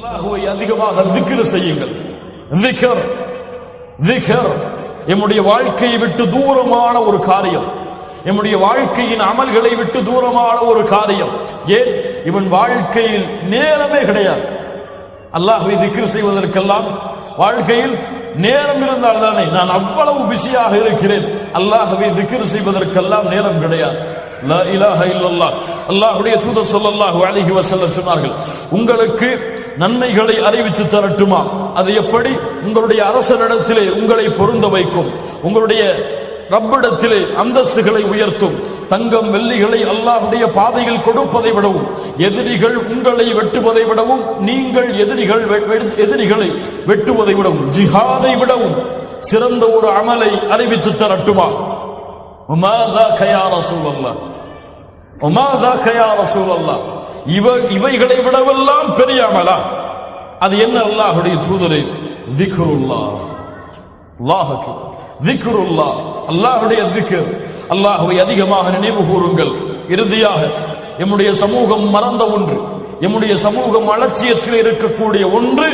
அல்லாஹ்வை அதிகமாக திக்ர் செய்யுங்கள். திக்ர் நம்முடைய வாழ்க்கையை விட்டு தூரமான ஒரு காரியம், நம்முடைய வாழ்க்கையின் அமல்களை விட்டு தூரமான ஒரு காரியம். ஏன்? இவன் வாழ்க்கையில் நேரமே கிடையாது. அல்லாஹ்வை திக்ர் செய்வதற்கெல்லாம் வாழ்க்கையில் நேரம் இருந்தால் தானே. நான் அவ்வளவு பிஸியாக இருக்கிறேன், அல்லாஹ்வை திக்ர் செய்வதற்கெல்லாம் நேரம் கிடையாது. லா இலாஹ இல்லல்லாஹ். அல்லாஹ்வுடைய தூதர் ஸல்லல்லாஹு அலைஹி வஸல்லம் சொன்னார்கள், உங்களுக்கு நன்மைகளை அறிவித்து தரட்டுமா? அது எப்படி? உங்களுடைய அரசனிடத்திலே உங்களை பொருந்த வைக்கும், உங்களுடைய ரப்பிடத்திலே அந்தஸ்துகளை உயர்த்தும், தங்கம் வெள்ளிகளை அல்லாஹ்வுடைய பாதையில் கொடுப்பதை விடவும், எதிரிகள் உங்களை வெட்டுவதை விடவும், நீங்கள் எதிரிகளை வெட்டுவதை விடவும், ஜிஹாதை விடவும் சிறந்த ஒரு அமலை அறிவித்து தரட்டுமா? இவைகளை விடவெல்லாம் பெரிய அமலா? அது என்ன? அல்லாஹ்வுடைய தூதரே, திக்ருல்லாஹ். திக்ருல்லாஹ், அல்லாஹ்வுடைய திக்ர். அல்லாஹ்வை அதிகமாக நினைவு கூறுங்கள். இறுதியாக, நம்முடைய சமூகம் மறந்த ஒன்று, நம்முடைய சமூகம் அலட்சியத்தில் இருக்கக்கூடிய ஒன்று,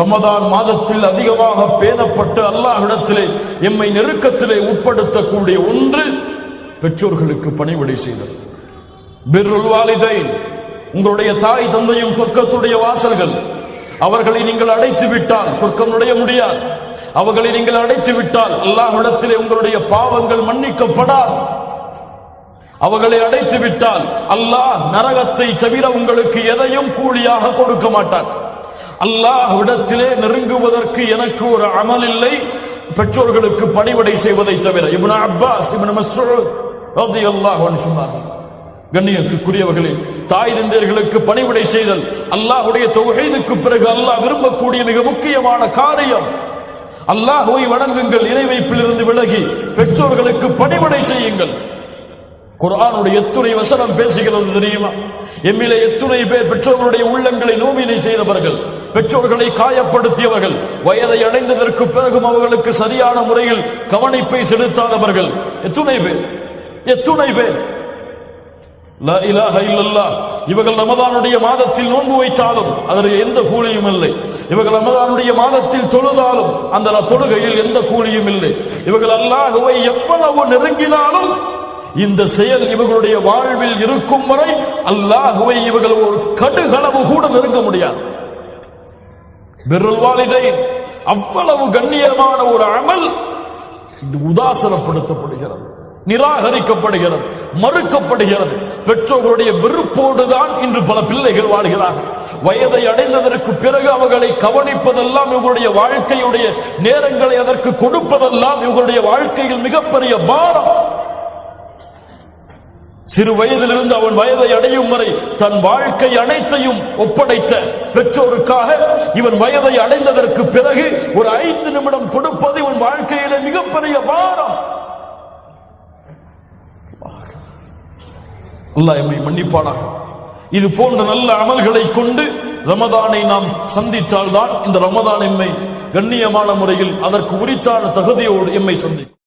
ரமதான் மாதத்தில் அதிகமாக பேணப்பட்டு அல்லாஹ்விடத்திலே எம்மை நெருக்கத்திலே உட்படுத்தக்கூடிய ஒன்று, பெற்றோர்களுக்கு பணிவிடை செய்தல். பிர்ருல் வாலிதைன், உங்களுடைய தாய் தந்தையும் சொர்க்கத்துடைய வாசல்கள். அவர்களை நீங்கள் அடைத்து விட்டால் சொர்க்கம் நுழைய முடியாது. அவர்களை நீங்கள் அடைத்து விட்டால் அல்லாஹ்விடத்திலே உங்களுடைய பாவங்கள் மன்னிக்கப்படாது. அவர்களை அடைத்து விட்டால் அல்லாஹ் நரகத்தை தவிர உங்களுக்கு எதையும் கூலியாக கொடுக்க மாட்டார். அல்லாஹ்விடத்திலே நெருங்குவதற்கு எனக்கு ஒரு அமல் இல்லை, பெற்றோர்களுக்கு பணிவிடை செய்வதை தவிர. இப்னு அப்பாஸ், இப்னு மஸ்ஊத் ரலியல்லாஹு அன்ஹு சொன்னார்கள், கண்ணியத்துக்குரியவர்களே, தாய் தந்தையர்களுக்கு பணிவிடை செய்தல் அல்லாஹ்வுடைய தௌஹீதுக்கு பிறகு அல்லாஹ் விரும்பக்கூடிய மிக முக்கியமான காரியம். அல்லாஹ்வை வணங்குங்கள், இணை வைப்பிலிருந்து விலகி பெற்றோர்களுக்கு பணிவிடை செய்யுங்கள். குர்ஆனுடைய எத்துணை வசனம் பேசுகிறது தெரியுமா? எம்மிலே எத்துணை பேர் பெற்றோர்களுடைய உள்ளங்களை நோவினை செய்தவர்கள், பெற்றோர்களை காயப்படுத்தியவர்கள், வயதை அடைந்ததற்கு பிறகும் அவர்களுக்கு சரியான முறையில் கவனிப்பை செலுத்தாதவர்கள் எத்துணை பேர், எத்துணை பேர். லா இலாஹ இல்லல்லாஹ். இவர்கள் ரமதானுடைய மாதத்தில் நோன்பு வைத்தாலும் அதற்கு எந்த கூலியும் இல்லை. இவர்கள் ரமதானுடைய மாதத்தில் தொழுதாலும் அந்த தொழுகையில் எந்த கூலியும் இல்லை. இவர்கள் அல்லாஹ்வை எவ்வளவு நெருங்கினாலும் இந்த செயல் இவர்களுடைய வாழ்வில் இருக்கும் வரை அல்லாஹ்வை இவர்கள் ஒரு கடுகளவு கூட நெருங்க முடியாது. பிர்ருல் வாலிதைன் அவ்வளவு கண்ணியமான ஒரு அமல் உதாசனப்படுத்தப்படுகிறது, நிராகரிக்கப்படுகிறது, மறுக்கப்படுகிறது. பெற்றோர்களுடைய வெறுப்போடுதான் இன்று பல பிள்ளைகள் வாழ்கிறார்கள். வயதை அடைந்ததற்கு பிறகு அவர்களை கவனிப்பதெல்லாம், இவர்களுடைய வாழ்க்கையுடைய நேரங்களை அதற்கு கொடுப்பதெல்லாம் இவர்களுடைய வாழ்க்கையில் மிகப்பெரிய பாரம். சிறு வயதிலிருந்து அவன் வயதை அடையும் வரை தன் வாழ்க்கை அனைத்தையும் ஒப்படைத்த பெற்றோருக்காக இவன் வயதை அடைந்ததற்கு பிறகு ஒரு 5 நிமிடம் கொடுப்பது இவன் வாழ்க்கையில மிகப்பெரிய பாரம். அல்லாஹ் எம்மை மன்னிப்பானாக. இது போன்ற நல்ல அமல்களை கொண்டு ரமதானை நாம் சந்தித்தால்தான் இந்த ரமதான் எம்மை கண்ணியமான முறையில் அதற்கு உரித்தான தகுதியோடு எம்மை சந்திக்கும்.